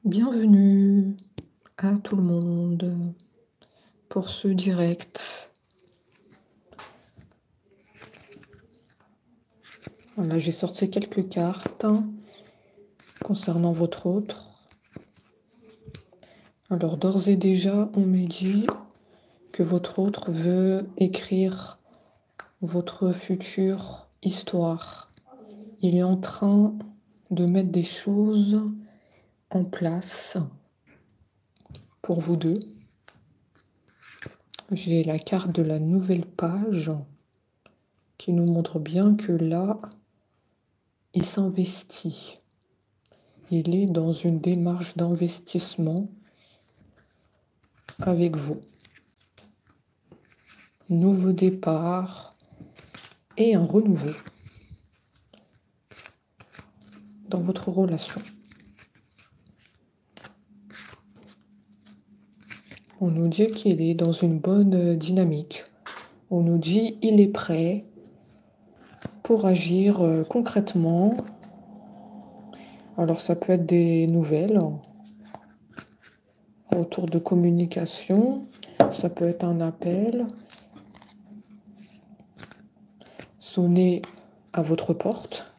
Bienvenue à tout le monde pour ce direct. Voilà, j'ai sorti quelques cartes concernant votre autre. Alors d'ores et déjà, on me dit que votre autre veut écrire votre future histoire. Il est en train de mettre des choses en place pour vous deux. J'ai la carte de la nouvelle page qui nous montre bien que là, il s'investit. Il est dans une démarche d'investissement avec vous. Nouveau départ et un renouveau dans votre relation. On nous dit qu'il est dans une bonne dynamique. On nous dit qu'il est prêt pour agir concrètement. Alors ça peut être des nouvelles autour de communication, ça peut être un appel, sonner à votre porte.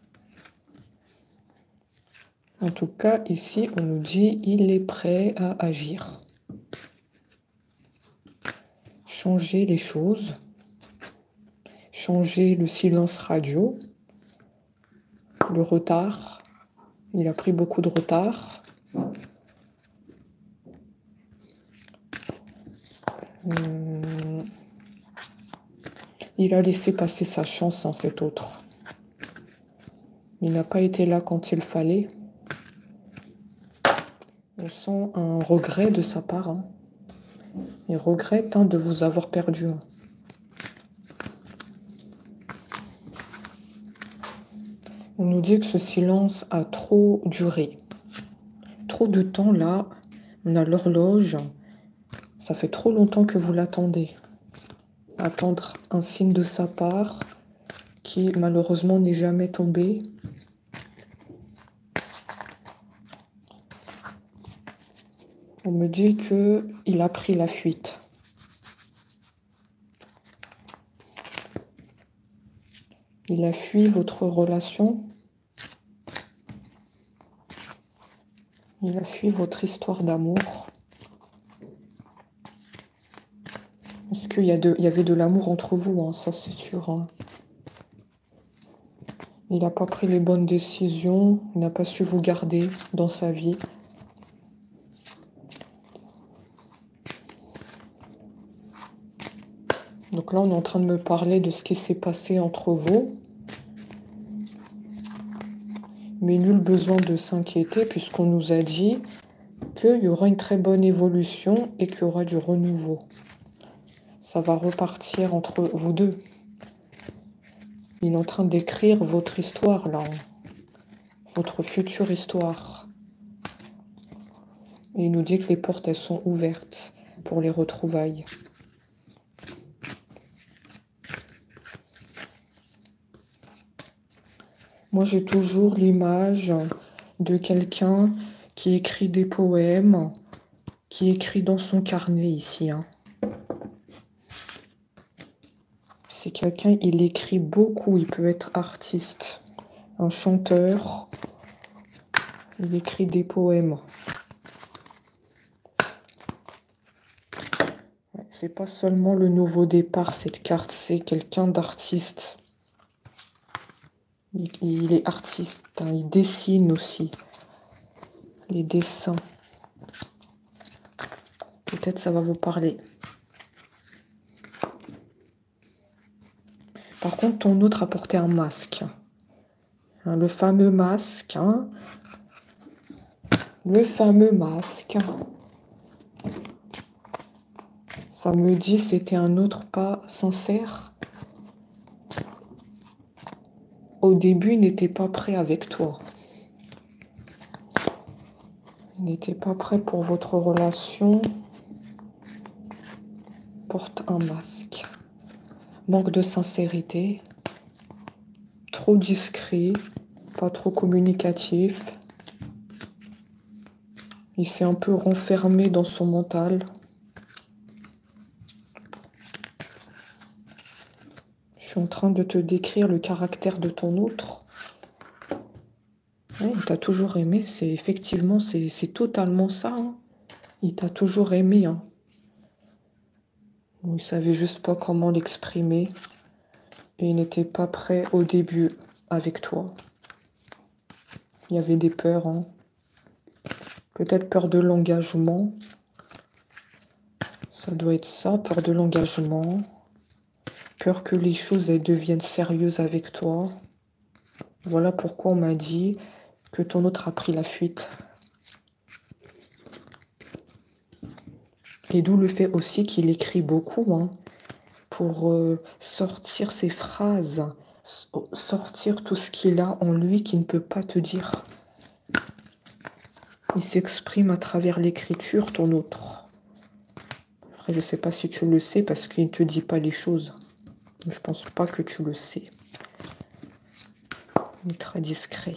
En tout cas, ici, on nous dit qu'il est prêt à agir. Changer les choses, changer le silence radio, le retard. Il a pris beaucoup de retard. Il a laissé passer sa chance en cet autre. Il n'a pas été là quand il fallait. On sent un regret de sa part. Il regrette de vous avoir perdu. On nous dit que ce silence a trop duré. Trop de temps là. On a l'horloge. Ça fait trop longtemps que vous l'attendez. Attendre un signe de sa part qui malheureusement n'est jamais tombé. On me dit qu'il a pris la fuite. Il a fui votre relation. Il a fui votre histoire d'amour. Est-ce qu'il y avait de l'amour entre vous, ça c'est sûr. Il n'a pas pris les bonnes décisions. Il n'a pas su vous garder dans sa vie. Donc là, on est en train de me parler de ce qui s'est passé entre vous. Mais nul besoin de s'inquiéter puisqu'on nous a dit qu'il y aura une très bonne évolution et qu'il y aura du renouveau. Ça va repartir entre vous deux. Il est en train d'écrire votre histoire, là. Votre future histoire. Et il nous dit que les portes, elles sont ouvertes pour les retrouvailles. Moi, j'ai toujours l'image de quelqu'un qui écrit des poèmes, qui écrit dans son carnet ici. C'est quelqu'un, il écrit beaucoup, il peut être artiste, un chanteur, il écrit des poèmes. C'est pas seulement le nouveau départ, cette carte, c'est quelqu'un d'artiste. Il est artiste, il dessine aussi. Les dessins. Peut-être ça va vous parler. Par contre, ton autre a porté un masque. Le fameux masque. Le fameux masque. Ça me dit c'était un autre pas sincère. Au début, il n'était pas prêt avec toi. Il n'était pas prêt pour votre relation. Porte un masque. Manque de sincérité. Trop discret. Pas trop communicatif. Il s'est un peu renfermé dans son mental. Je suis en train de te décrire le caractère de ton autre. Ouais, il t'a toujours aimé, effectivement, c'est totalement ça. Hein. Il t'a toujours aimé. Hein. Il savait juste pas comment l'exprimer. Et il n'était pas prêt au début avec toi. Il y avait des peurs. Hein. Peut-être peur de l'engagement. Ça doit être ça, peur de l'engagement. Peur que les choses elles deviennent sérieuses avec toi. Voilà pourquoi on m'a dit que ton autre a pris la fuite. Et d'où le fait aussi qu'il écrit beaucoup, hein, pour sortir ses phrases, sortir tout ce qu'il a en lui qu'il ne peut pas te dire. Il s'exprime à travers l'écriture, ton autre. Après, je ne sais pas si tu le sais parce qu'il ne te dit pas les choses. Je pense pas que tu le sais. Il est très discret.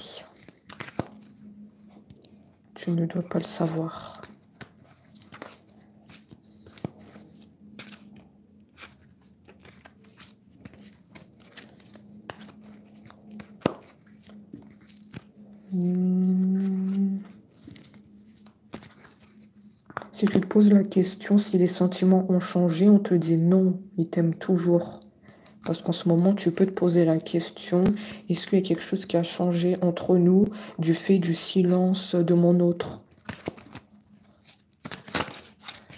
Tu ne dois pas le savoir. Si tu te poses la question si les sentiments ont changé, on te dit non, il t'aime toujours. Parce qu'en ce moment, tu peux te poser la question, est-ce qu'il y a quelque chose qui a changé entre nous du fait du silence de mon autre?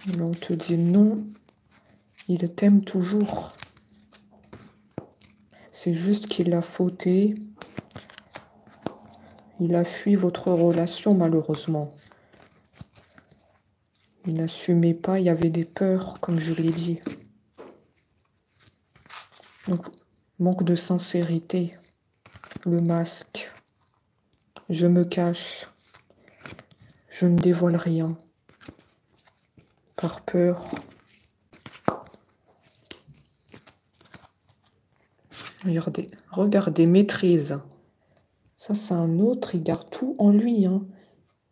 Et là, on te dit non, il t'aime toujours. C'est juste qu'il a fauté. Il a fui votre relation, malheureusement. Il n'assumait pas, il y avait des peurs, comme je l'ai dit. Donc, manque de sincérité. Le masque. Je me cache. Je ne dévoile rien. Par peur. Regardez, regardez, maîtrise. Ça, c'est un autre, il garde tout en lui. Hein.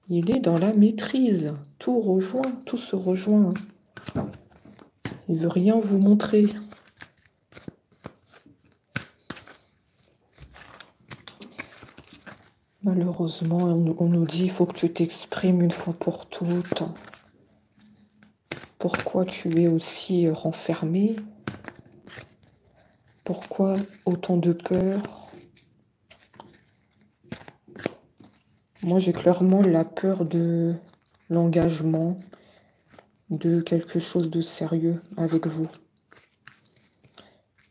Il est dans la maîtrise. Tout rejoint, tout se rejoint. Il veut rien vous montrer. Malheureusement, on nous dit il faut que tu t'exprimes une fois pour toutes. Pourquoi tu es aussi renfermé? Pourquoi autant de peur? Moi, j'ai clairement la peur de l'engagement, de quelque chose de sérieux avec vous.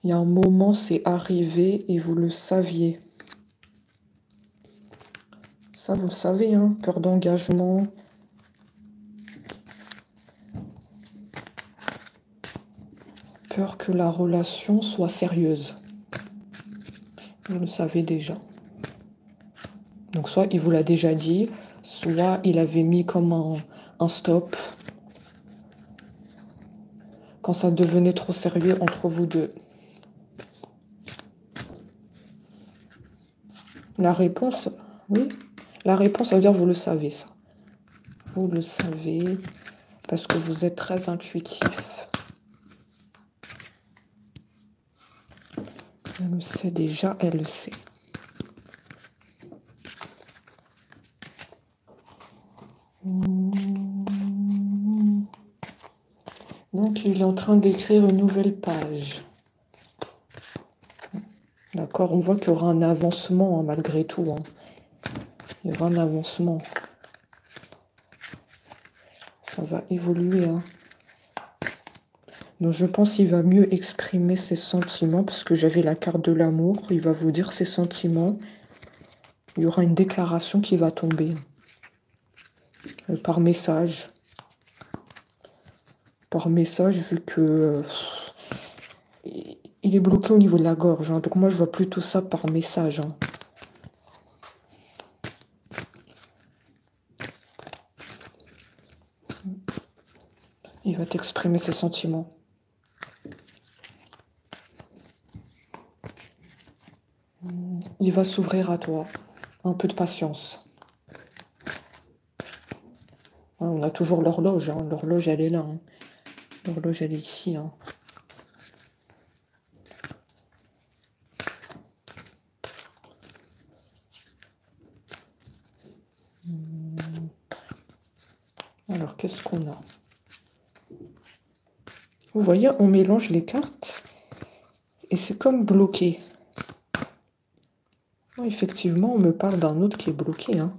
Il y a un moment, c'est arrivé et vous le saviez. Ça, vous le savez, hein, peur d'engagement. Peur que la relation soit sérieuse. Vous le savez déjà. Donc, soit il vous l'a déjà dit, soit il avait mis comme un stop quand ça devenait trop sérieux entre vous deux. La réponse, oui. La réponse, ça veut dire vous le savez, ça. Vous le savez, parce que vous êtes très intuitif. Elle le sait déjà, elle le sait. Donc, il est en train d'écrire une nouvelle page. D'accord, on voit qu'il y aura un avancement, hein, malgré tout. Hein. Il y aura un avancement. Ça va évoluer. Hein. Donc, je pense qu'il va mieux exprimer ses sentiments, parce que j'avais la carte de l'amour. Il va vous dire ses sentiments. Il y aura une déclaration qui va tomber. Par message. Par message, vu que il est bloqué au niveau de la gorge. Hein. Donc moi, je vois plutôt ça par message. Hein. Il va t'exprimer ses sentiments. Il va s'ouvrir à toi. Un peu de patience. Ouais, on a toujours l'horloge, hein. L'horloge, elle est là. Hein. L'horloge, elle est ici. Hein. Alors, qu'est-ce qu'on a? Vous voyez, on mélange les cartes et c'est comme bloqué. Effectivement, on me parle d'un autre qui est bloqué. Hein.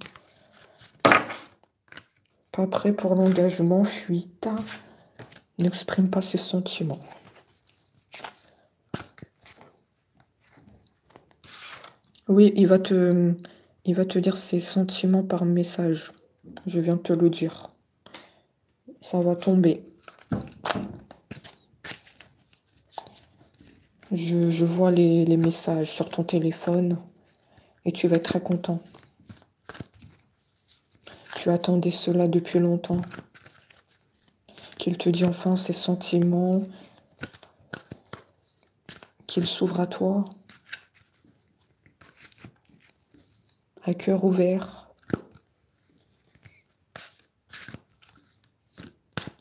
Pas prêt pour l'engagement, fuite. N'exprime pas ses sentiments. Oui, il va te dire ses sentiments par message. Je viens de te le dire. Ça va tomber. Je vois les messages sur ton téléphone et tu vas être très content. Tu attendais cela depuis longtemps. Qu'il te dit enfin ses sentiments, qu'il s'ouvre à toi, à cœur ouvert.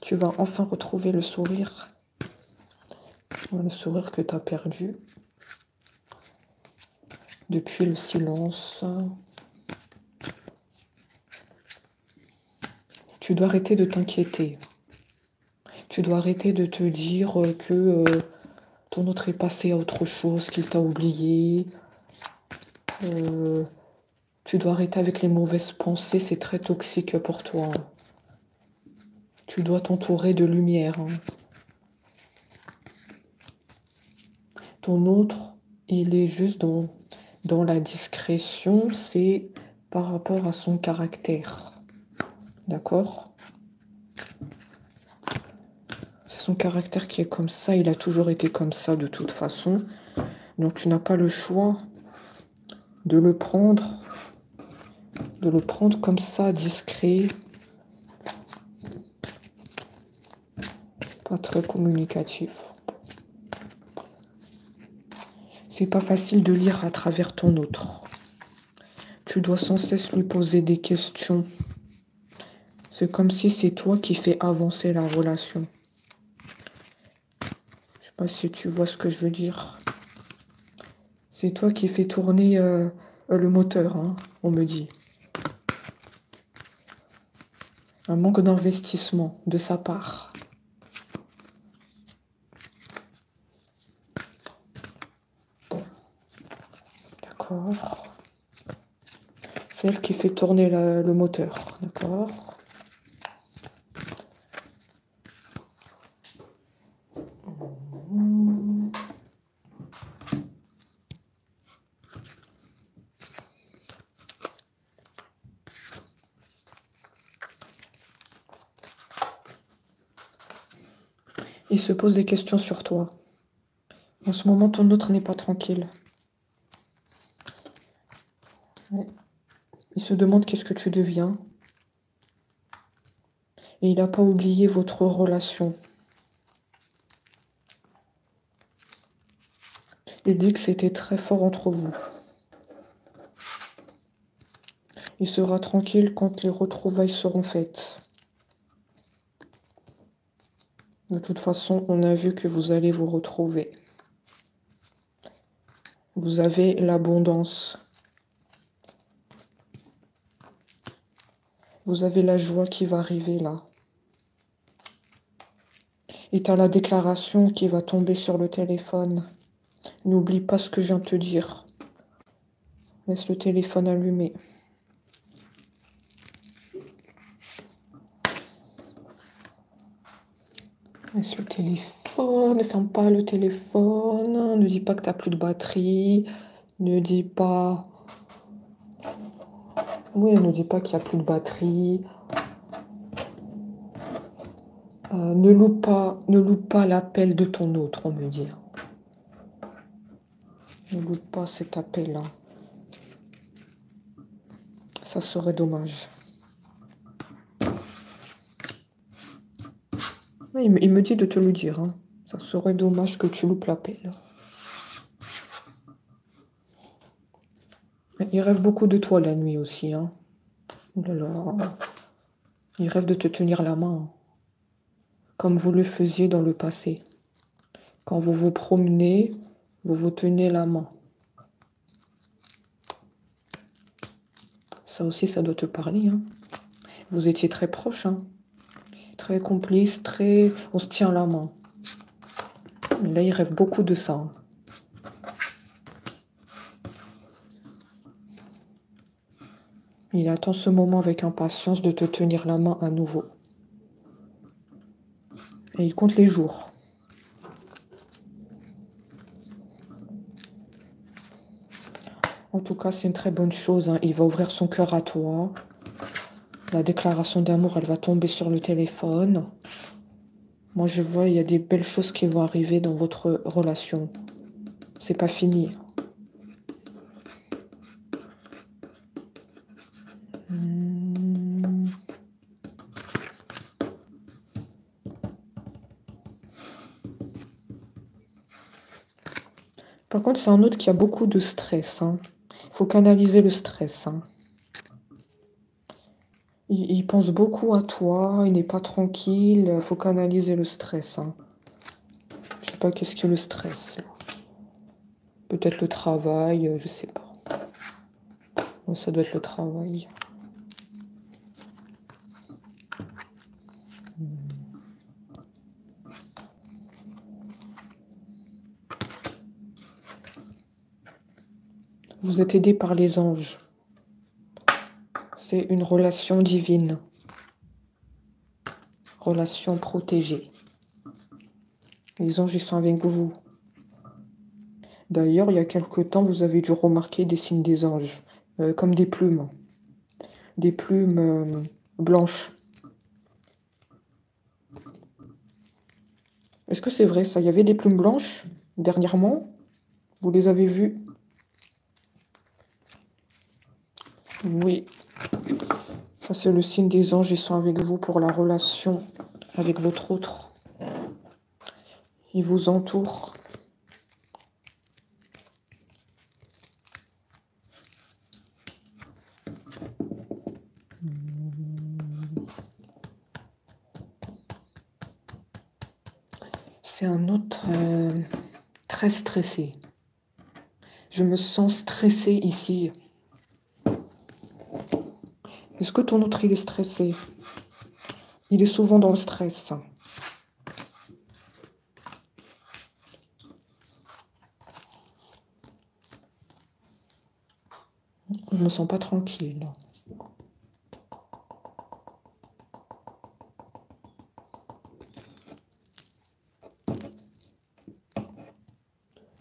Tu vas enfin retrouver le sourire que tu as perdu depuis le silence. Tu dois arrêter de t'inquiéter. Tu dois arrêter de te dire que ton autre est passé à autre chose, qu'il t'a oublié. Tu dois arrêter avec les mauvaises pensées, c'est très toxique pour toi. Tu dois t'entourer de lumière. Hein. Ton autre, il est juste dans la discrétion, c'est par rapport à son caractère. D'accord? C'est son caractère qui est comme ça, il a toujours été comme ça de toute façon. Donc tu n'as pas le choix de le prendre comme ça, discret. Pas très communicatif. C'est pas facile de lire à travers ton autre. Tu dois sans cesse lui poser des questions. C'est comme si c'est toi qui fais avancer la relation. Je sais pas si tu vois ce que je veux dire. C'est toi qui fais tourner le moteur, hein, on me dit. Un manque d'investissement de sa part. D'accord. C'est elle qui fait tourner le moteur. D'accord. Il se pose des questions sur toi. En ce moment, ton autre n'est pas tranquille. Il se demande qu'est-ce que tu deviens. Et il n'a pas oublié votre relation. Il dit que c'était très fort entre vous. Il sera tranquille quand les retrouvailles seront faites. De toute façon, on a vu que vous allez vous retrouver. Vous avez l'abondance. Vous avez la joie qui va arriver là. Et tu as la déclaration qui va tomber sur le téléphone. N'oublie pas ce que je viens de te dire. Laisse le téléphone allumé. Laisse le téléphone, ne ferme pas le téléphone. Ne dis pas que tu n'as plus de batterie. Ne dis pas... Oui, ne dis pas qu'il n'y a plus de batterie. Ne loupe pas l'appel de ton autre, on me dit. Ne loupe pas cet appel-là. Ça serait dommage. Il me dit de te le dire. Hein. Ça serait dommage que tu loupes l'appel. Il rêve beaucoup de toi la nuit aussi. Hein. Oh là là. Il rêve de te tenir la main, comme vous le faisiez dans le passé. Quand vous vous promenez, vous vous tenez la main. Ça aussi, ça doit te parler, hein. Vous étiez très proches, hein. Très complices, très... On se tient la main. Mais là, il rêve beaucoup de ça, hein. Il attend ce moment avec impatience de te tenir la main à nouveau. Et il compte les jours. En tout cas, c'est une très bonne chose, hein. Il va ouvrir son cœur à toi. La déclaration d'amour, elle va tomber sur le téléphone. Moi, je vois, il y a des belles choses qui vont arriver dans votre relation. C'est pas fini. Par contre, c'est un autre qui a beaucoup de stress, hein. Il faut canaliser le stress, hein. Il pense beaucoup à toi, il n'est pas tranquille. Il faut canaliser le stress, hein. Je sais pas qu'est-ce que le stress. Peut-être le travail, je sais pas. Bon, ça doit être le travail. Vous êtes aidé par les anges. C'est une relation divine. Relation protégée. Les anges, ils sont avec vous. D'ailleurs, il y a quelque temps, vous avez dû remarquer des signes des anges, comme des plumes. Des plumes blanches. Est-ce que c'est vrai ça? Il y avait des plumes blanches dernièrement? Vous les avez vues? Oui. Ça, c'est le signe des anges. Ils sont avec vous pour la relation avec votre autre. Ils vous entourent. C'est un autre très stressé. Je me sens stressée ici. Est-ce que ton autre, il est stressé? Il est souvent dans le stress. Je me sens pas tranquille.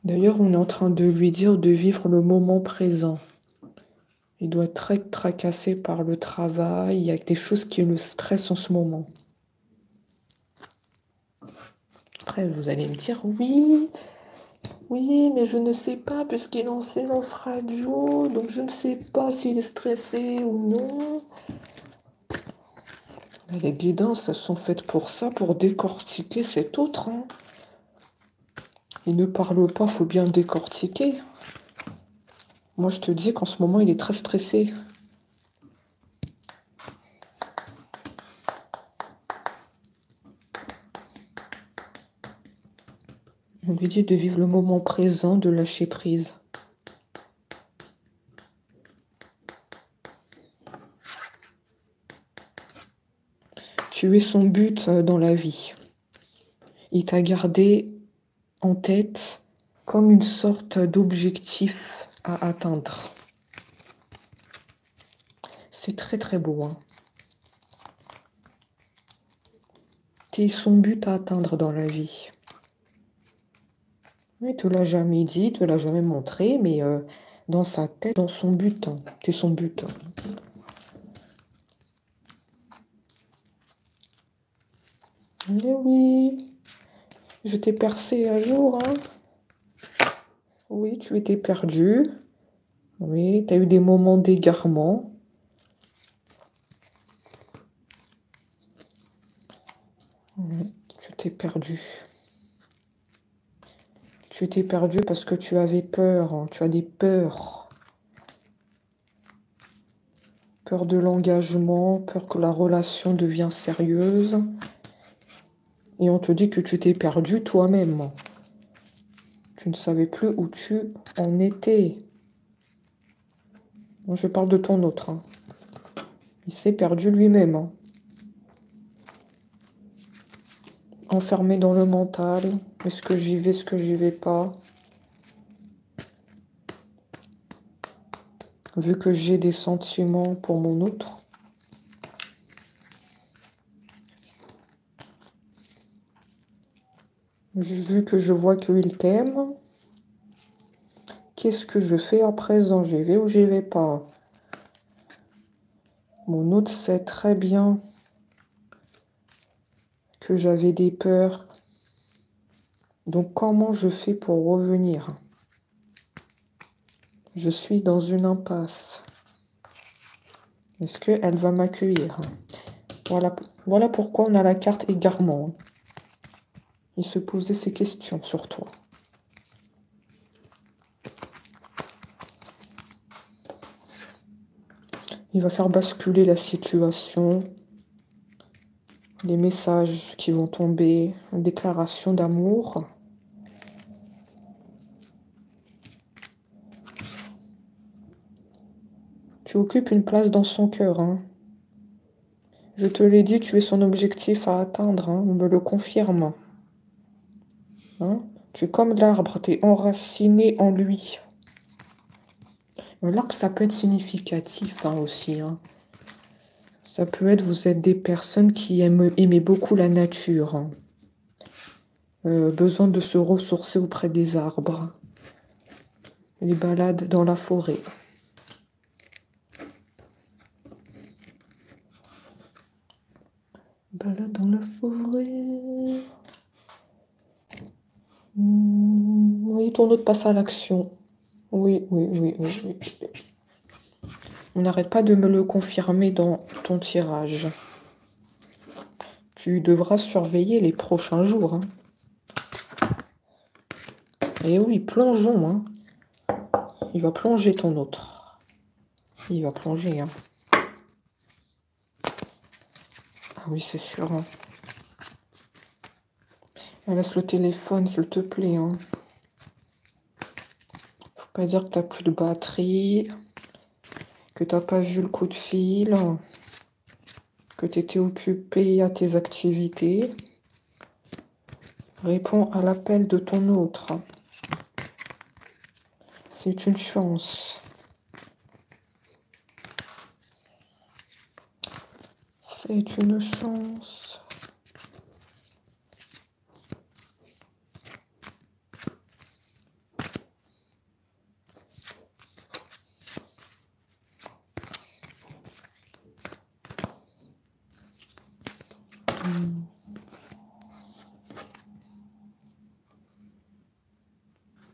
D'ailleurs, on est en train de lui dire de vivre le moment présent. Il doit être très tracassé par le travail. Il y a des choses qui le stressent en ce moment. Après, vous allez me dire, oui, mais je ne sais pas, puisqu'il est en séance radio, donc je ne sais pas s'il est stressé ou non. Les guidances, elles sont faites pour ça, pour décortiquer cet autre, hein. Il ne parle pas, faut bien décortiquer. Moi, je te dis qu'en ce moment, il est très stressé. On lui dit de vivre le moment présent, de lâcher prise. Tu es son but dans la vie. Il t'a gardé en tête comme une sorte d'objectif à atteindre. C'est très très beau, hein. T'es son but à atteindre dans la vie. Il te l'a jamais dit, te l'a jamais montré, mais dans sa tête, dans son but, hein. T'es son but. Mais oui, je t'ai percé un jour, hein. Oui, tu étais perdu. Oui, tu as eu des moments d'égarement. Tu t'es perdu. Tu t'es perdu parce que tu avais peur, hein. Tu as des peurs. Peur de l'engagement, peur que la relation devienne sérieuse. Et on te dit que tu t'es perdu toi-même. Tu ne savais plus où tu en étais. Moi, je parle de ton autre. Hein. Il s'est perdu lui-même. Hein. Enfermé dans le mental. Est-ce que j'y vais, est-ce que j'y vais pas? Vu que j'ai des sentiments pour mon autre. Vu que je vois qu'il t'aime. Qu'est-ce que je fais à présent? J'y vais ou j'y vais pas? Mon autre sait très bien que j'avais des peurs. Donc comment je fais pour revenir? Je suis dans une impasse. Est-ce qu'elle va m'accueillir? Voilà pourquoi on a la carte égarement. Il se posait ces questions sur toi. Il va faire basculer la situation. Des messages qui vont tomber. Une déclaration d'amour. Tu occupes une place dans son cœur. Hein. Je te l'ai dit, tu es son objectif à atteindre. Hein. On me le confirme. Hein? Tu es comme l'arbre, tu es enraciné en lui. L'arbre, ça peut être significatif hein, aussi. Hein. Ça peut être, vous êtes des personnes qui aimaient beaucoup la nature. Hein. Besoin de se ressourcer auprès des arbres. Les balades dans la forêt. Balade dans la forêt. Oui, ton autre passe à l'action. Oui. On n'arrête pas de me le confirmer dans ton tirage. Tu devras surveiller les prochains jours. Hein. Et oui, plongeons. Hein. Il va plonger ton autre. Il va plonger. Hein. Ah oui, c'est sûr. Hein. Laisse le téléphone, s'il te plaît. Hein. Faut pas dire que t'as plus de batterie. Que t'as pas vu le coup de fil. Que tu étais occupé à tes activités. Réponds à l'appel de ton autre. C'est une chance. C'est une chance.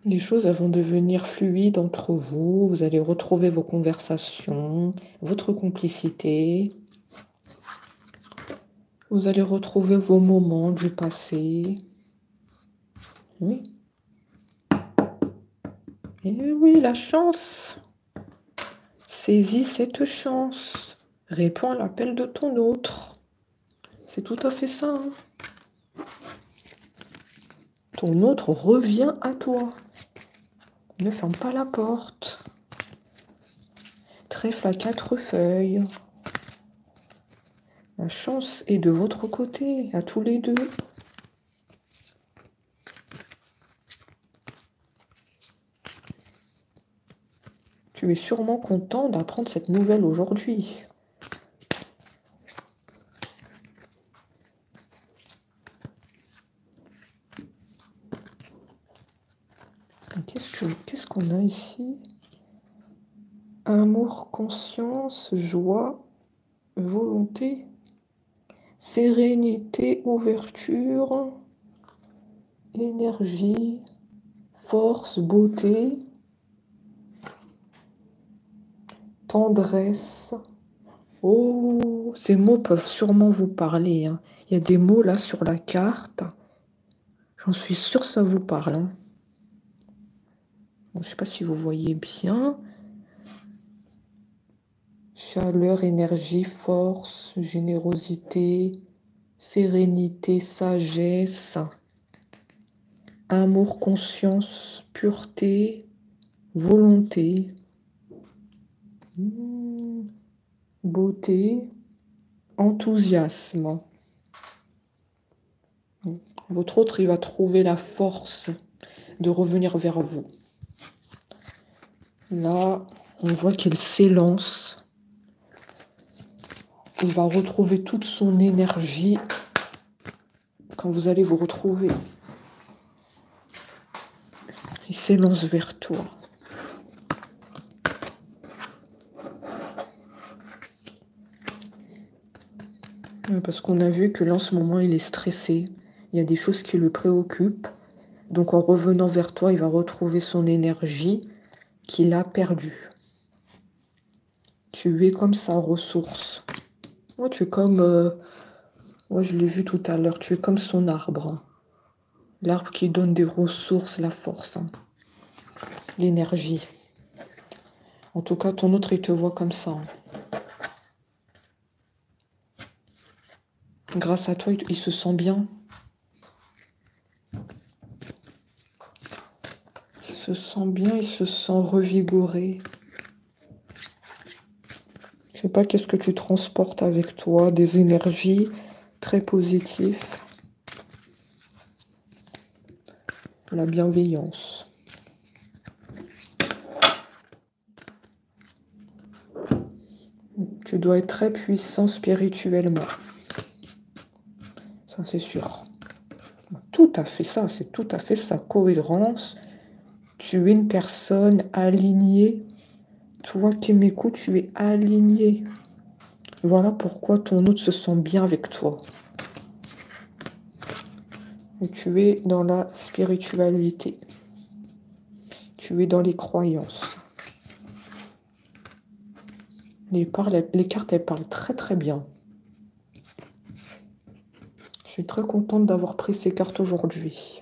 Les choses vont devenir fluides entre vous. Vous allez retrouver vos conversations, votre complicité. Vous allez retrouver vos moments du passé. Oui. Et oui, la chance. Saisis cette chance. Réponds à l'appel de ton autre. C'est tout à fait ça. Hein. Ton autre revient à toi. Ne ferme pas la porte. Trèfle à 4 feuilles. La chance est de votre côté, à tous les deux. Tu es sûrement content d'apprendre cette nouvelle aujourd'hui. Qu'est-ce qu'on a ici? Amour, conscience, joie, volonté, sérénité, ouverture, énergie, force, beauté, tendresse. Oh, ces mots peuvent sûrement vous parler. Hein. Il y a des mots là sur la carte. J'en suis sûre ça vous parle. Hein. Bon, je ne sais pas si vous voyez bien. Chaleur, énergie, force, générosité, sérénité, sagesse, amour, conscience, pureté, volonté, beauté, enthousiasme. Votre autre, il va trouver la force de revenir vers vous. Là, on voit qu'il s'élance. Il va retrouver toute son énergie quand vous allez vous retrouver. Il s'élance vers toi. Parce qu'on a vu que là, en ce moment, il est stressé. Il y a des choses qui le préoccupent. Donc, en revenant vers toi, il va retrouver son énergie qu'il a perdue. Tu es comme sa ressource. Oh, tu es comme... je l'ai vu tout à l'heure. Tu es comme son arbre. L'arbre qui donne des ressources, la force. L'énergie. En tout cas, ton autre, il te voit comme ça. Grâce à toi, il se sent bien. Il se sent bien, il se sent revigoré. Je sais pas qu'est-ce que tu transportes avec toi, des énergies très positives. La bienveillance. Tu dois être très puissant spirituellement. Ça, c'est sûr. Tout à fait ça, c'est tout à fait sa cohérence. Tu es une personne alignée. Toi qui m'écoutes, tu es aligné. Voilà pourquoi ton autre se sent bien avec toi. Et tu es dans la spiritualité. Tu es dans les croyances. Les cartes, elles parlent très très bien. Je suis très contente d'avoir pris ces cartes aujourd'hui.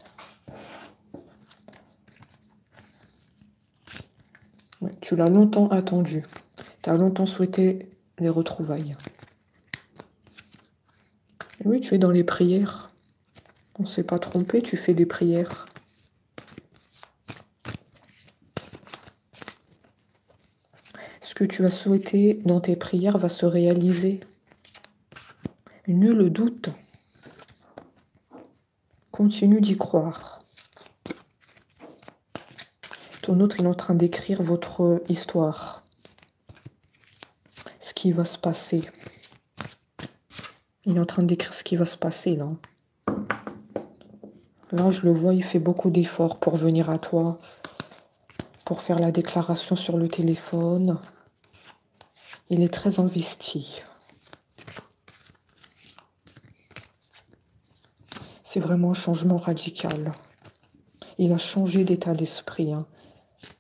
Ouais, tu l'as longtemps attendu. Tu as longtemps souhaité les retrouvailles. Et oui, tu es dans les prières. On ne s'est pas trompé, tu fais des prières. Ce que tu as souhaité dans tes prières va se réaliser. Nul doute. Continue d'y croire. Ton autre, il est en train d'écrire votre histoire. Ce qui va se passer. Il est en train d'écrire ce qui va se passer, là. Là, je le vois, il fait beaucoup d'efforts pour venir à toi, pour faire la déclaration sur le téléphone. Il est très investi. C'est vraiment un changement radical. Il a changé d'état d'esprit.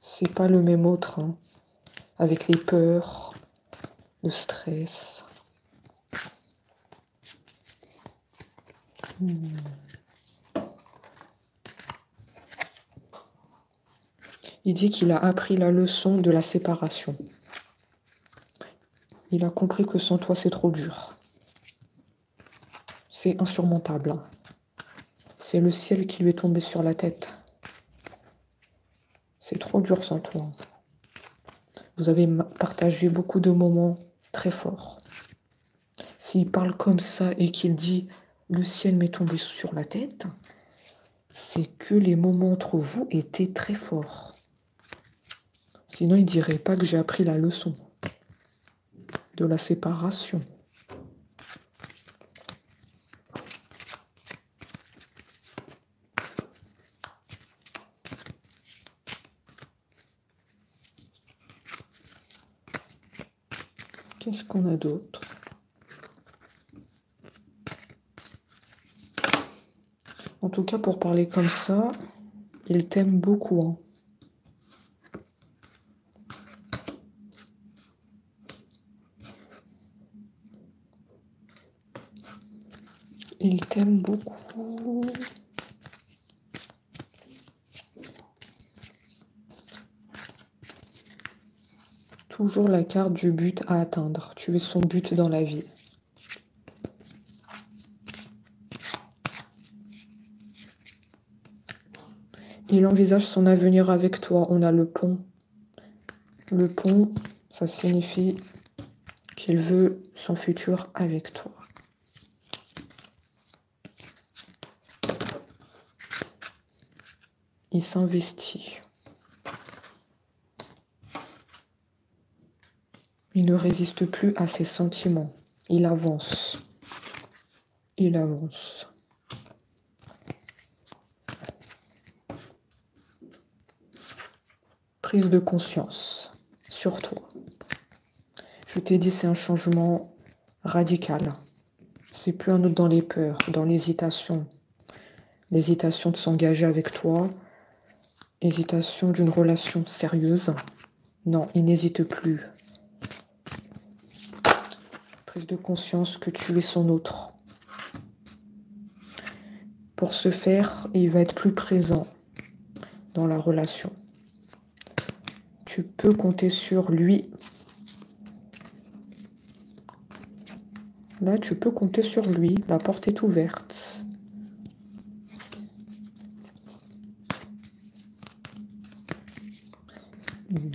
C'est pas le même autre. Avec les peurs, le stress. Il dit qu'il a appris la leçon de la séparation. Il a compris que sans toi, c'est trop dur. C'est insurmontable. C'est le ciel qui lui est tombé sur la tête. C'est trop dur sans toi. Vous avez partagé beaucoup de moments très forts. S'il parle comme ça et qu'il dit « le ciel m'est tombé sur la tête », c'est que les moments entre vous étaient très forts. Sinon, il ne dirait pas que j'ai appris la leçon de la séparation. Qu'est-ce qu'on a d'autre? En tout cas, pour parler comme ça, il t'aime beaucoup. Il t'aime beaucoup. toujours la carte du but à atteindre. Tu es son but dans la vie. Il envisage son avenir avec toi. On a le pont. Le pont, ça signifie qu'il veut son futur avec toi. Il s'investit. Il ne résiste plus à ses sentiments. Il avance. Il avance. Prise de conscience sur toi. Je t'ai dit, c'est un changement radical. C'est plus un autre dans les peurs, dans l'hésitation. L'hésitation de s'engager avec toi. Hésitation d'une relation sérieuse. Non, il n'hésite plus. Prise de conscience que tu es son autre. Pour ce faire, il va être plus présent dans la relation. Tu peux compter sur lui. Là, tu peux compter sur lui. La porte est ouverte.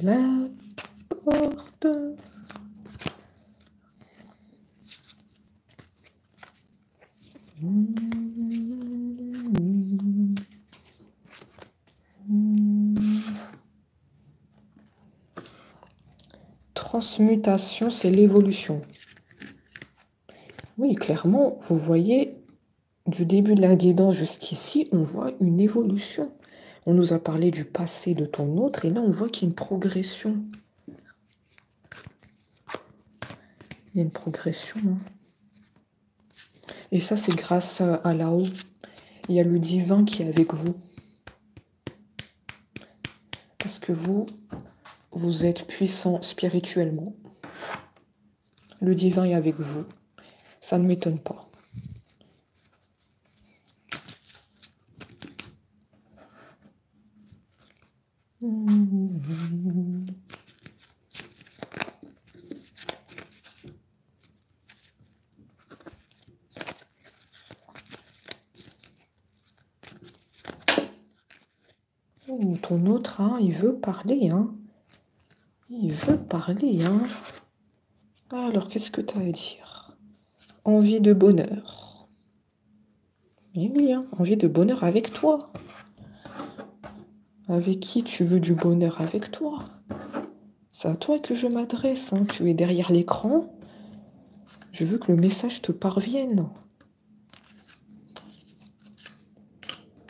La porte. Transmutation, c'est l'évolution. Oui, clairement, vous voyez, du début de la guidance jusqu'ici, on voit une évolution. On nous a parlé du passé de ton autre, et là, on voit qu'il y a une progression. Il y a une progression. Hein. Et ça, c'est grâce à là-haut. Il y a le divin qui est avec vous. Parce que vous êtes puissant spirituellement. Le divin est avec vous. Ça ne m'étonne pas. Ton autre, hein, il veut parler, hein. Il veut parler, hein. Alors, qu'est-ce que tu as à dire? Envie de bonheur. Eh oui, hein, envie de bonheur avec toi. Avec qui tu veux du bonheur? Avec toi. C'est à toi que je m'adresse, hein. Tu es derrière l'écran. Je veux que le message te parvienne.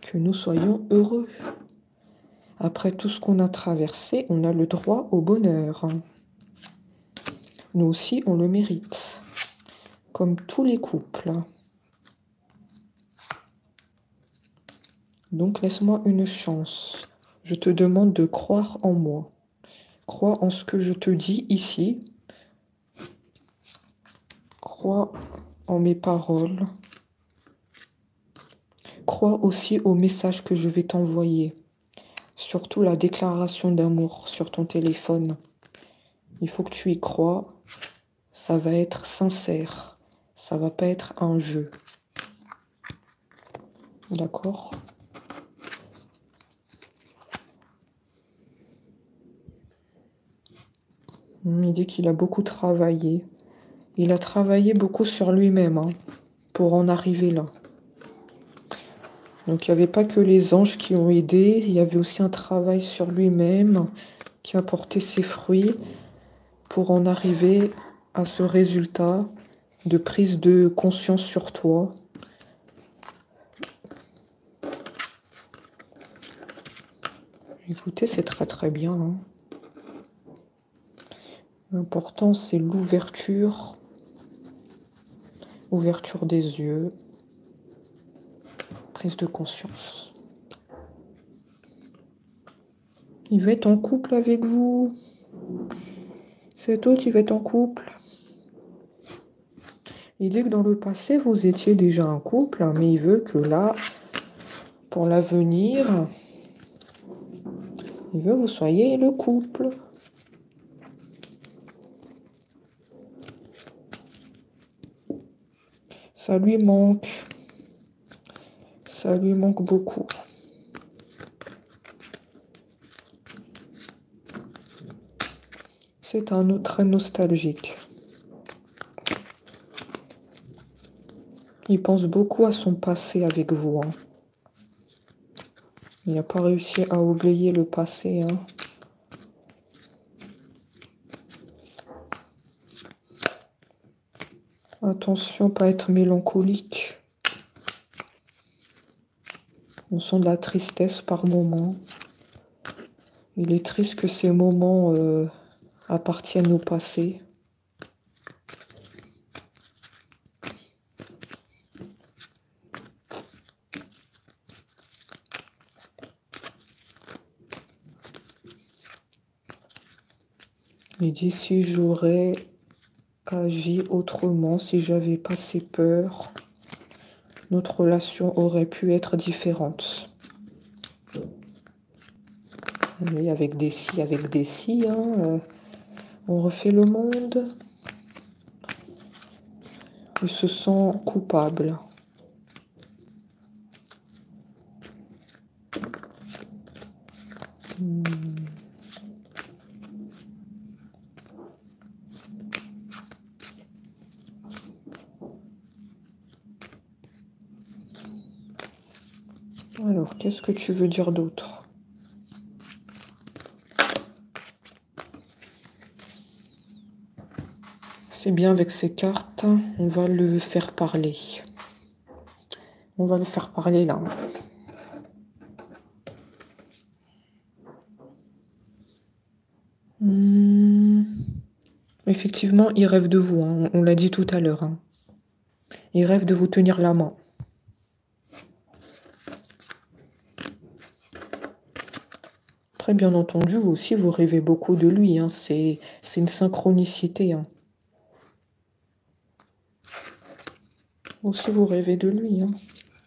Que nous soyons heureux. Après tout ce qu'on a traversé, on a le droit au bonheur. Nous aussi, on le mérite. Comme tous les couples. Donc, laisse-moi une chance. Je te demande de croire en moi. Crois en ce que je te dis ici. Crois en mes paroles. Crois aussi au message que je vais t'envoyer. Surtout la déclaration d'amour sur ton téléphone. Il faut que tu y crois. Ça va être sincère. Ça va pas être un jeu. D'accord ? Il dit qu'il a beaucoup travaillé. Il a travaillé beaucoup sur lui-même hein, pour en arriver là. Donc il n'y avait pas que les anges qui ont aidé, il y avait aussi un travail sur lui-même qui a porté ses fruits pour en arriver à ce résultat de prise de conscience sur toi. Écoutez, c'est très très bien. Hein. L'important, c'est l'ouverture. Ouverture des yeux. Prise de conscience. Il va être en couple avec vous. Cet autre, il va être en couple. Il dit que dans le passé, vous étiez déjà un couple, hein, mais il veut que là, pour l'avenir, il veut que vous soyez le couple. Ça lui manque. Ça lui manque beaucoup. C'est un autre très nostalgique. Il pense beaucoup à son passé avec vous. Hein. Il n'a pas réussi à oublier le passé. Hein. Attention, pas être mélancolique. On sent de la tristesse par moment. Il est triste que ces moments appartiennent au passé. Il dit si j'aurais agi autrement, si j'avais pas ces peurs, notre relation aurait pu être différente. Oui, avec des si, hein, on refait le monde. Il se sent coupable. Alors, qu'est-ce que tu veux dire d'autre? C'est bien avec ces cartes, on va le faire parler. On va le faire parler là. Effectivement, il rêve de vous, hein. On l'a dit tout à l'heure. Hein. Il rêve de vous tenir la main. Très bien entendu, vous aussi, vous rêvez beaucoup de lui. Hein. C'est une synchronicité. Hein. Vous aussi, vous rêvez de lui. Hein.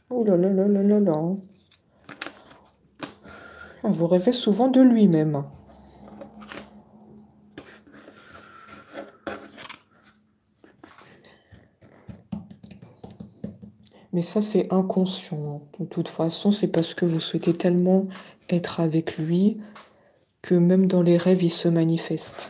Oh là là là là là là. Vous rêvez souvent de lui-même. Mais ça, c'est inconscient. De toute façon, c'est parce que vous souhaitez tellement être avec lui que même dans les rêves, il se manifeste.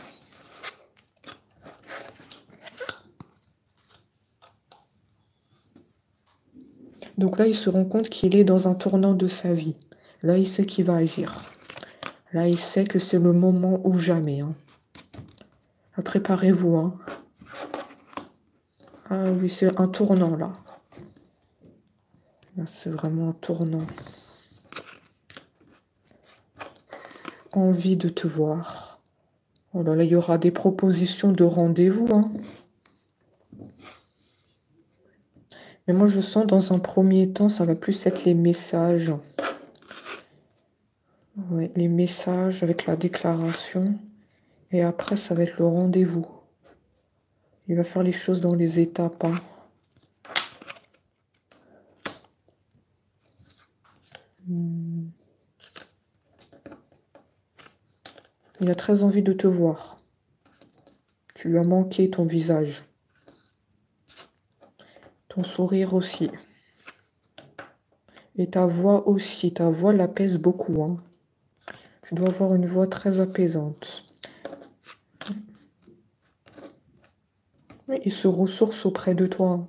Donc là, il se rend compte qu'il est dans un tournant de sa vie. Là, il sait qu'il va agir. Là, il sait que c'est le moment ou jamais. Hein. Préparez-vous. Hein. Ah oui, c'est un tournant là. Là, c'est vraiment un tournant. Envie de te voir. Oh là là, il y aura des propositions de rendez-vous. Hein. Mais moi, je sens dans un premier temps, ça va plus être les messages. Ouais, les messages avec la déclaration. Et après, ça va être le rendez-vous. Il va faire les choses dans les étapes. Hein. Il a très envie de te voir. Tu lui as manqué ton visage. Ton sourire aussi. Et ta voix aussi. Ta voix l'apaise beaucoup. Hein. Tu dois avoir une voix très apaisante. Il se ressource auprès de toi.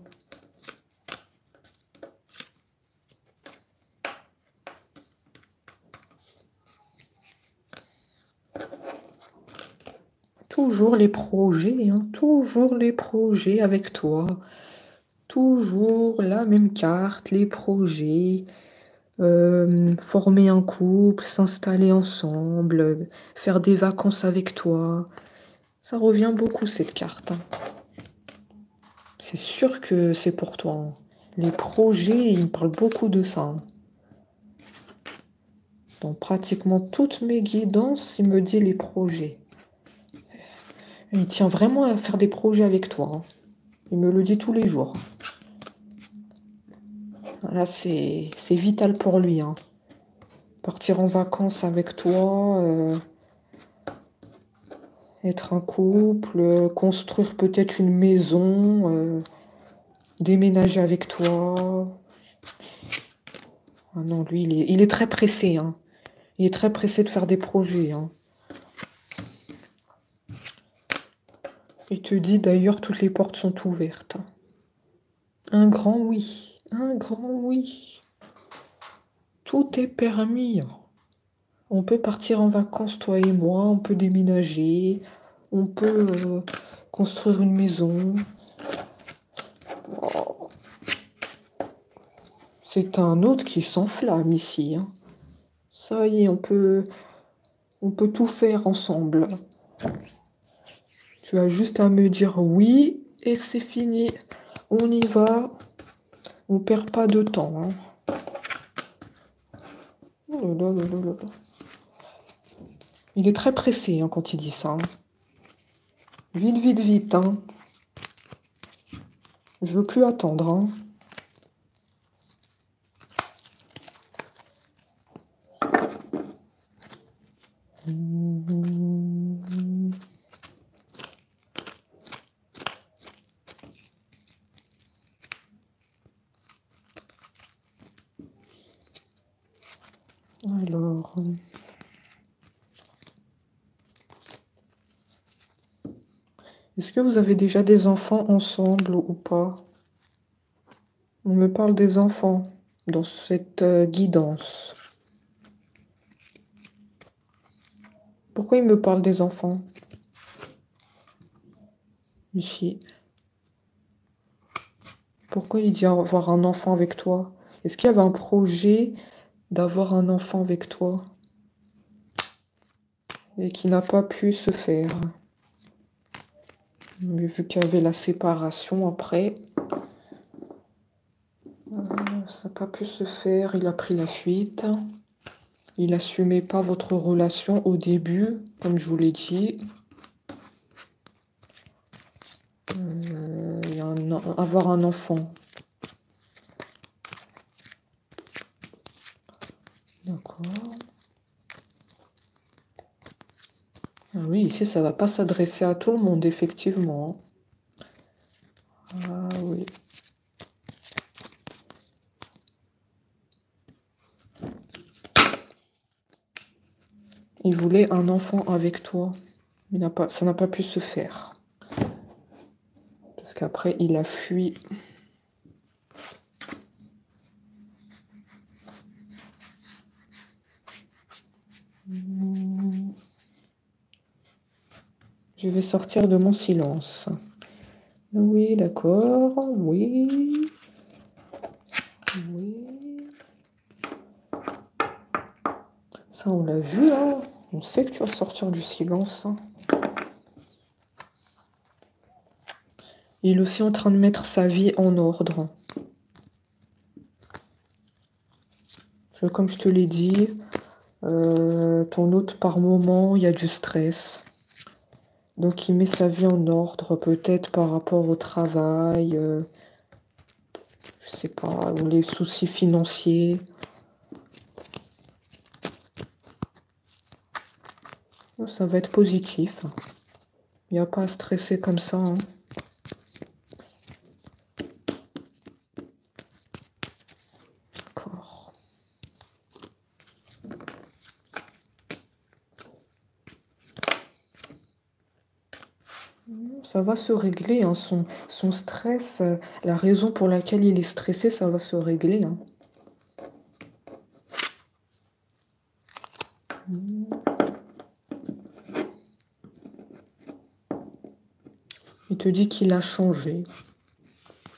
Toujours les projets, hein, toujours les projets avec toi. Toujours la même carte, les projets. Former un couple, s'installer ensemble, faire des vacances avec toi. Ça revient beaucoup cette carte. Hein. C'est sûr que c'est pour toi. Hein. Les projets, ils me parlent beaucoup de ça. Hein. Dans pratiquement toutes mes guidances, il me dit les projets. Il tient vraiment à faire des projets avec toi. Hein. Il me le dit tous les jours. Là, c'est vital pour lui. Hein. Partir en vacances avec toi, être un couple, construire peut-être une maison. déménager avec toi. Ah non, lui, il est très pressé, hein. Il est très pressé de faire des projets, hein. Il te dit d'ailleurs, toutes les portes sont ouvertes. Un grand oui. Un grand oui. Tout est permis. On peut partir en vacances, toi et moi. On peut déménager. On peut construire une maison. Oh. C'est un autre qui s'enflamme ici, hein. Ça y est, on peut tout faire ensemble. Tu as juste à me dire oui et c'est fini. On y va. On perd pas de temps, hein. Oh là là là là là. Il est très pressé, hein, quand il dit ça, hein. Vite, vite, vite, hein. Je veux plus attendre, hein. Alors... Est-ce que vous avez déjà des enfants ensemble ou pas? On me parle des enfants dans cette guidance. Pourquoi il me parle des enfants? Ici. Pourquoi il dit avoir un enfant avec toi? Est-ce qu'il y avait un projet d'avoir un enfant avec toi? Et qui n'a pas pu se faire? Mais vu qu'il y avait la séparation après, ça n'a pas pu se faire, il a pris la fuite. Il n'assumait pas votre relation au début, comme je vous l'ai dit. Avoir un enfant. D'accord. Ah oui, ici, ça va pas s'adresser à tout le monde, effectivement. Ah oui. Il voulait un enfant avec toi. Ça n'a pas pu se faire. Parce qu'après, il a fui. Je vais sortir de mon silence. Oui, d'accord. Oui. Oui. Ça, on l'a vu, hein. On sait que tu vas sortir du silence, hein. Il est aussi en train de mettre sa vie en ordre. Comme je te l'ai dit, ton hôte, par moment, il y a du stress. Donc, il met sa vie en ordre, peut-être par rapport au travail, je sais pas, ou les soucis financiers. Ça va être positif. Il n'y a pas à stresser comme ça, hein. D'accord. Ça va se régler, hein. Son stress, la raison pour laquelle il est stressé, ça va se régler, hein. Il te dit qu'il a changé.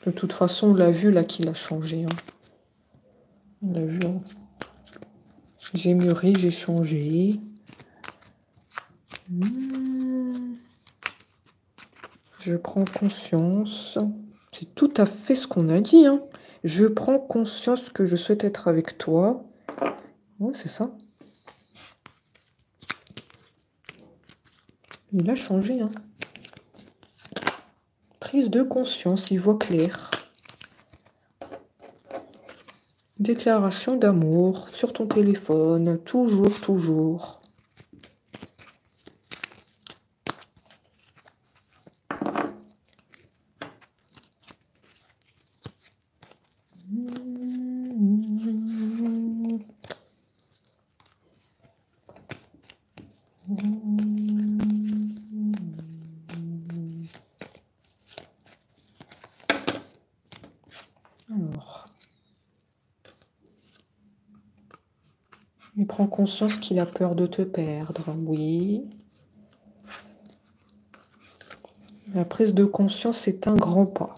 De toute façon, on l'a vu là qu'il a changé, hein. On l'a vu, hein. J'ai mûri, j'ai changé. Je prends conscience. C'est tout à fait ce qu'on a dit, hein. Je prends conscience que je souhaite être avec toi. Oui, c'est ça. Il a changé, hein. Prise de conscience, il voit clair. Déclaration d'amour sur ton téléphone, toujours, toujours. Alors, il prend conscience qu'il a peur de te perdre, oui. La prise de conscience est un grand pas.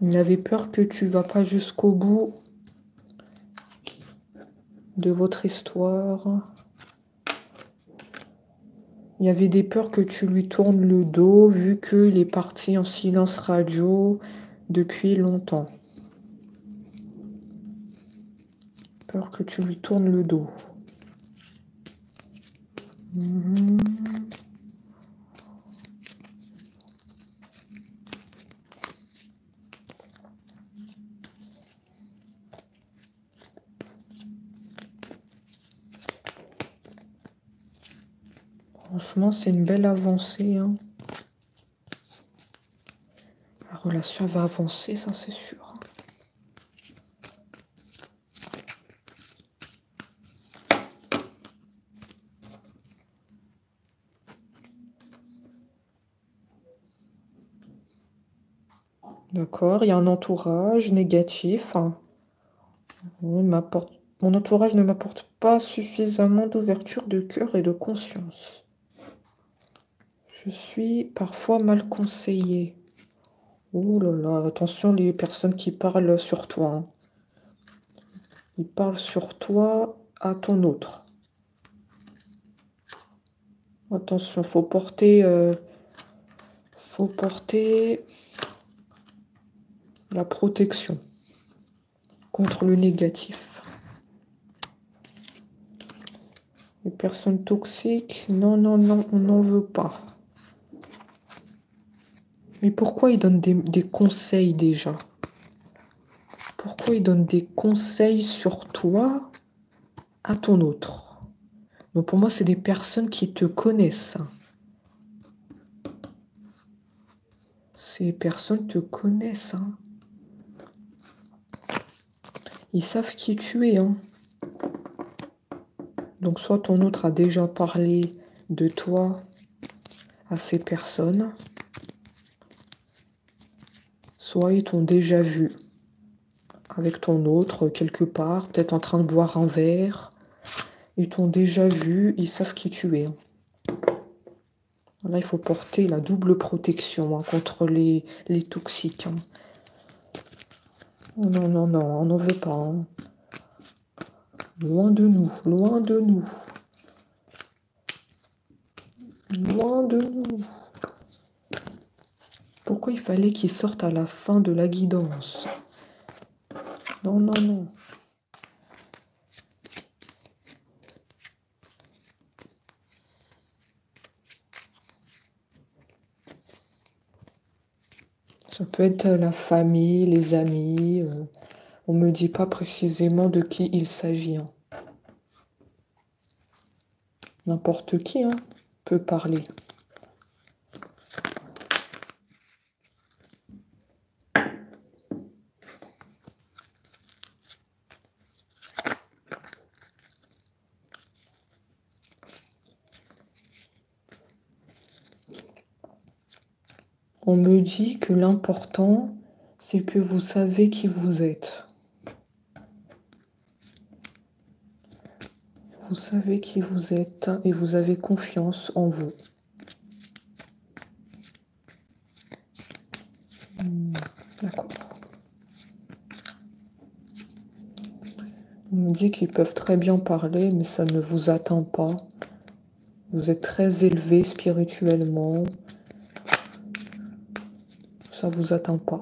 Il avait peur que tu ne vas pas jusqu'au bout de votre histoire. Il y avait des peurs que tu lui tournes le dos, vu qu'il est parti en silence radio depuis longtemps. Peur que tu lui tournes le dos. Franchement, c'est une belle avancée. Hein. La relation va avancer, ça c'est sûr. D'accord, il y a un entourage négatif. Mon entourage ne m'apporte pas suffisamment d'ouverture de cœur et de conscience. Je suis parfois mal conseillée. Oh là là, attention les personnes qui parlent sur toi. Hein. Ils parlent sur toi à ton autre. Attention, faut porter la protection contre le négatif. Les personnes toxiques, non, non, non, on n'en veut pas. Mais pourquoi ils donnent des conseils déjà? Pourquoi ils donnent des conseils sur toi à ton autre? Donc pour moi, c'est des personnes qui te connaissent. Ces personnes te connaissent. Hein. Ils savent qui tu es. Hein. Donc soit ton autre a déjà parlé de toi à ces personnes, soit ils t'ont déjà vu avec ton autre quelque part, peut-être en train de boire un verre. Ils t'ont déjà vu, ils savent qui tu es. Là, il faut porter la double protection hein, contre les toxiques. Hein. Non, non, non, on n'en veut pas. Hein. Loin de nous, loin de nous. Loin de nous. Pourquoi il fallait qu'ils sortent à la fin de la guidance? Non, non, non. Ça peut être la famille, les amis. On ne me dit pas précisément de qui il s'agit. Hein. N'importe qui hein, peut parler. On me dit que l'important, c'est que vous savez qui vous êtes. Vous savez qui vous êtes et vous avez confiance en vous. D'accord. On me dit qu'ils peuvent très bien parler, mais ça ne vous atteint pas. Vous êtes très élevé spirituellement. Ça ne vous atteint pas.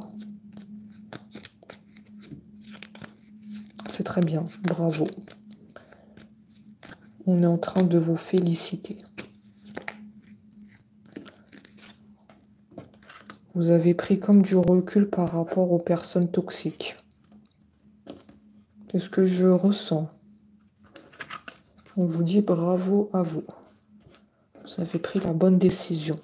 C'est très bien, bravo. On est en train de vous féliciter. Vous avez pris comme du recul par rapport aux personnes toxiques. C'est ce que je ressens. On vous dit bravo à vous. Vous avez pris la bonne décision.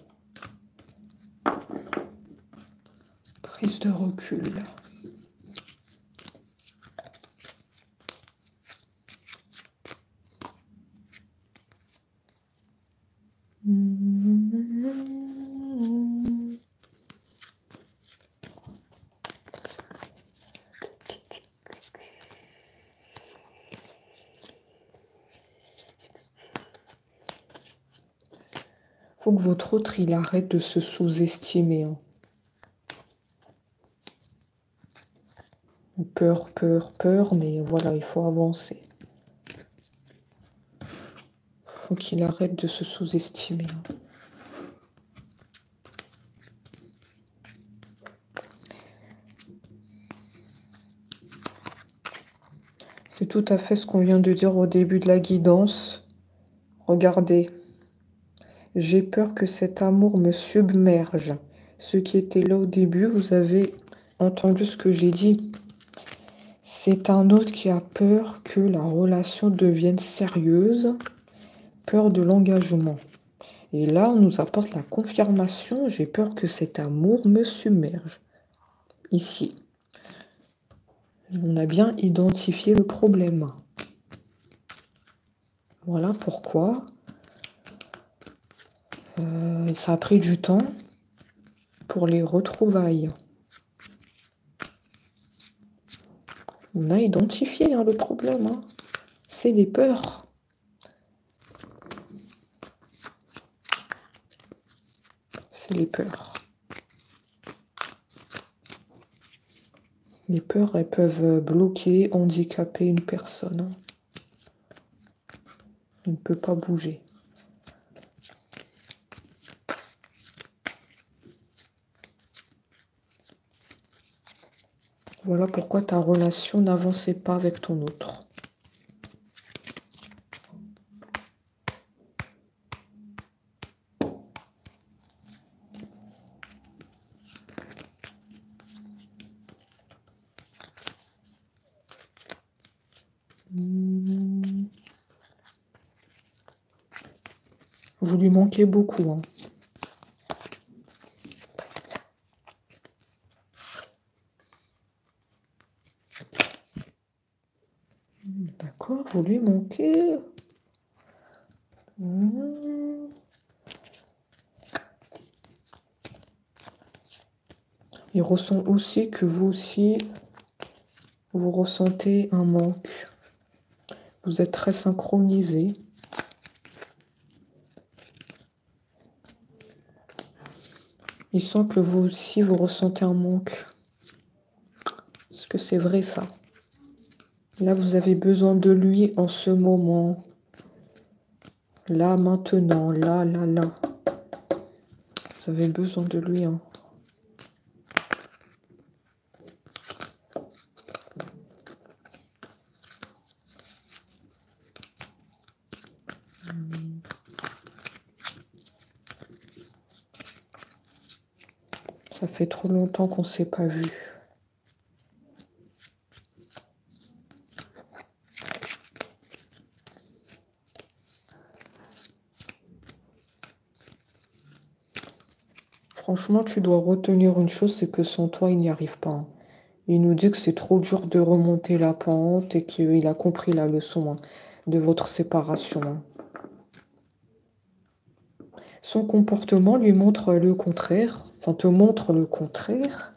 Prise de recul. Faut que votre autre, il arrête de se sous-estimer. Hein. Peur, peur, peur, mais voilà, il faut avancer. Faut qu'il arrête de se sous-estimer. Hein. C'est tout à fait ce qu'on vient de dire au début de la guidance. Regardez. J'ai peur que cet amour me submerge. Ceux qui étaient là au début, vous avez entendu ce que j'ai dit. C'est un autre qui a peur que la relation devienne sérieuse, peur de l'engagement. Et là, on nous apporte la confirmation. J'ai peur que cet amour me submerge. Ici. On a bien identifié le problème. Voilà pourquoi. Ça a pris du temps pour les retrouvailles. On a identifié hein, le problème. Hein. C'est les peurs. C'est les peurs. Les peurs, elles peuvent bloquer, handicaper une personne. Il ne peut pas bouger. Voilà pourquoi ta relation n'avançait pas avec ton autre. Vous lui manquez beaucoup. Hein. D'accord, vous lui manquez. Il ressent aussi que vous aussi, vous ressentez un manque. Vous êtes très synchronisés. Il sent que vous aussi, vous ressentez un manque. Est-ce que c'est vrai ça? Là, vous avez besoin de lui en ce moment. Là, maintenant, là, là, là. Vous avez besoin de lui. Hein. Ça fait trop longtemps qu'on ne s'est pas vu. Franchement, tu dois retenir une chose, c'est que sans toi, il n'y arrive pas. Hein. Il nous dit que c'est trop dur de remonter la pente et qu'il a compris la leçon hein, de votre séparation. Hein. Son comportement lui montre le contraire, enfin te montre le contraire.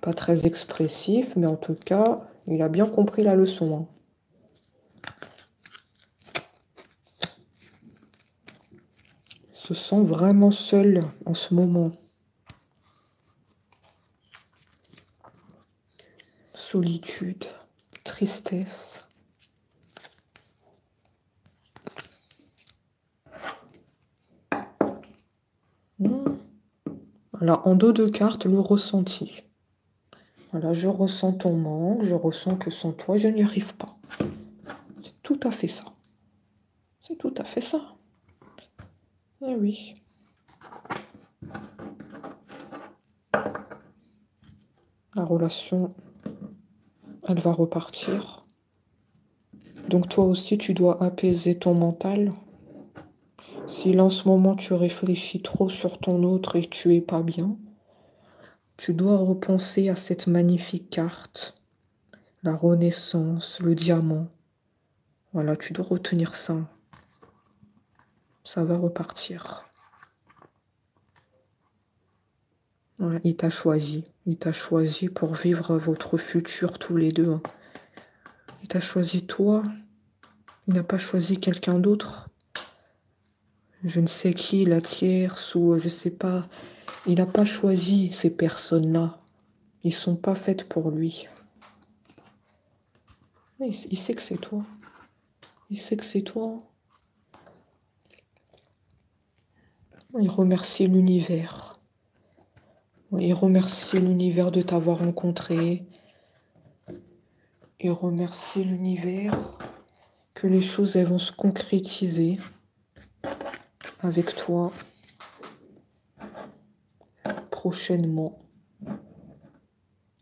Pas très expressif, mais en tout cas, il a bien compris la leçon. Hein. Il se sent vraiment seul en ce moment. Solitude, tristesse. Voilà, en dos de carte, le ressenti. Voilà, je ressens ton manque, je ressens que sans toi, je n'y arrive pas. C'est tout à fait ça. C'est tout à fait ça. Eh oui. La relation, elle va repartir. Donc toi aussi, tu dois apaiser ton mental. Si là, en ce moment, tu réfléchis trop sur ton autre et que tu es pas bien, tu dois repenser à cette magnifique carte, la renaissance, le diamant. Voilà, tu dois retenir ça. Ça va repartir. Voilà, il t'a choisi. Il t'a choisi pour vivre votre futur tous les deux. Hein. Il t'a choisi toi. Il n'a pas choisi quelqu'un d'autre. je ne sais qui, la tierce, ou je sais pas. Il n'a pas choisi ces personnes-là. Ils sont pas faites pour lui. Il sait que c'est toi. Il sait que c'est toi. Il remercie l'univers. Il remercie l'univers de t'avoir rencontré. Il remercie l'univers que les choses elles vont se concrétiser avec toi prochainement.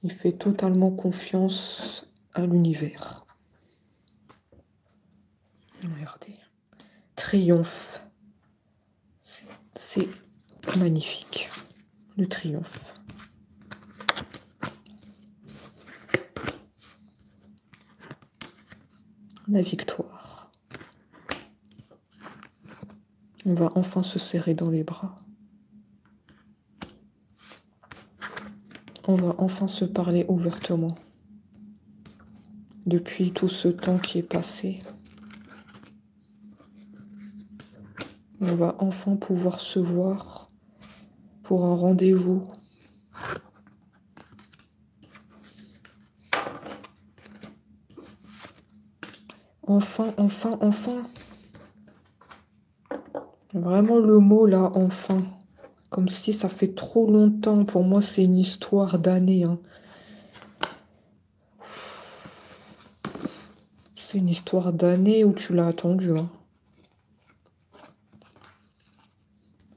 Il fait totalement confiance à l'univers. Regardez. Triomphe. C'est magnifique. Le triomphe. La victoire. On va enfin se serrer dans les bras. On va enfin se parler ouvertement. Depuis tout ce temps qui est passé, on va enfin pouvoir se voir pour un rendez-vous. Enfin, enfin, enfin. Vraiment le mot là, enfin. Comme si ça fait trop longtemps. Pour moi, c'est une histoire d'années. Hein. C'est une histoire d'années où tu l'as attendu. Hein.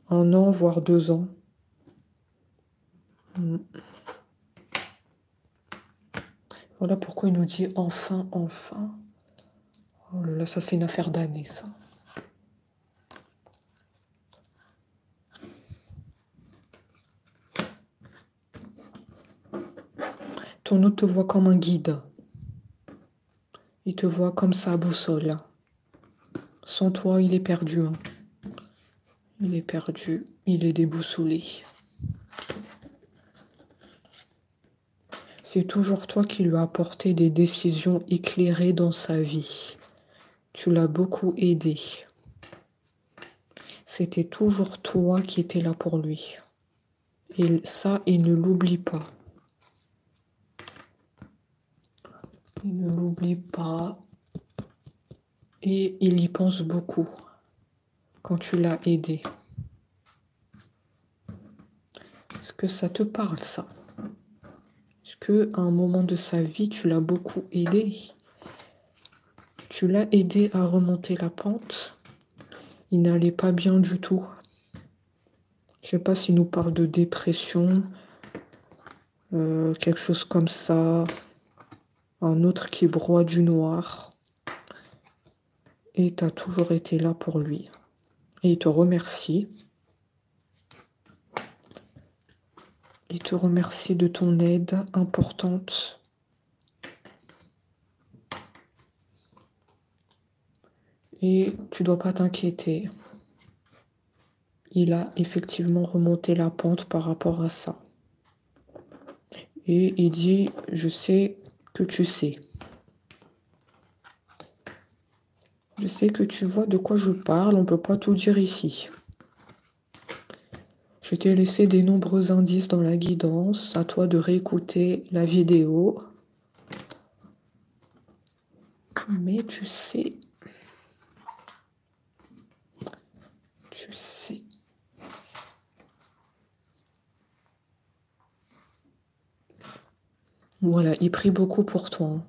1 an, voire 2 ans. Voilà pourquoi il nous dit enfin, enfin. Oh là là, ça c'est une affaire d'années, ça. Ton autre te voit comme un guide. Il te voit comme sa boussole. Sans toi, il est perdu. Hein. Il est perdu. Il est déboussolé. C'est toujours toi qui lui as apporté des décisions éclairées dans sa vie. Tu l'as beaucoup aidé. C'était toujours toi qui étais là pour lui. Et ça, il ne l'oublie pas. Il ne l'oublie pas. Et il y pense beaucoup quand tu l'as aidé. Est-ce que ça te parle, ça? Est-ce qu'à un moment de sa vie, tu l'as beaucoup aidé? Tu l'as aidé à remonter la pente. Il n'allait pas bien du tout. Je ne sais pas s'il nous parle de dépression, quelque chose comme ça. Un autre qui broie du noir. Et tu as toujours été là pour lui. Et il te remercie. Il te remercie de ton aide importante. Et tu dois pas t'inquiéter. Il a effectivement remonté la pente par rapport à ça. Et il dit, je sais que tu sais. Je sais que tu vois de quoi je parle, on ne peut pas tout dire ici. Je t'ai laissé des nombreux indices dans la guidance, à toi de réécouter la vidéo. Mais tu sais... Tu sais... Voilà, il prie beaucoup pour toi.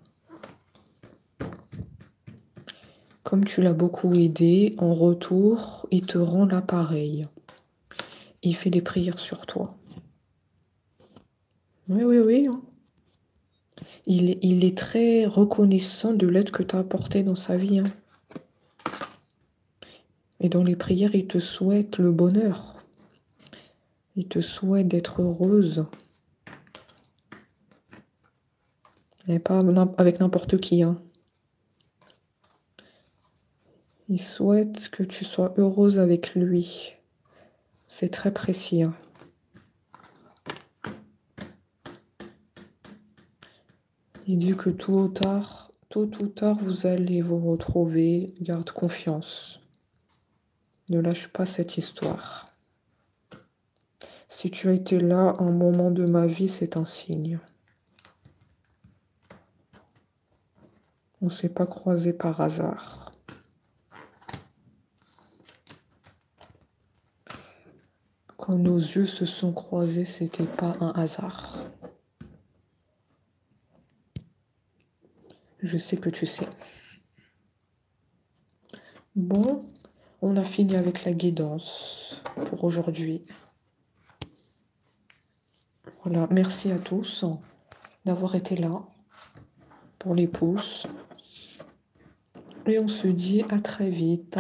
Comme tu l'as beaucoup aidé, en retour, il te rend l'appareil. Il fait des prières sur toi. Oui, oui, oui. Hein. Il est très reconnaissant de l'aide que tu as apportée dans sa vie. Hein. Et dans les prières, il te souhaite le bonheur. Il te souhaite d'être heureuse. Et pas avec n'importe qui. Hein. Il souhaite que tu sois heureuse avec lui. C'est très précis. Hein. Il dit que tôt ou tard, vous allez vous retrouver. Garde confiance. Ne lâche pas cette histoire. Si tu as été là un moment de ma vie, c'est un signe. On ne s'est pas croisés par hasard. Quand nos yeux se sont croisés, c'était pas un hasard. Je sais que tu sais. Bon, on a fini avec la guidance pour aujourd'hui. Voilà, merci à tous d'avoir été là pour les pouces. Et on se dit à très vite.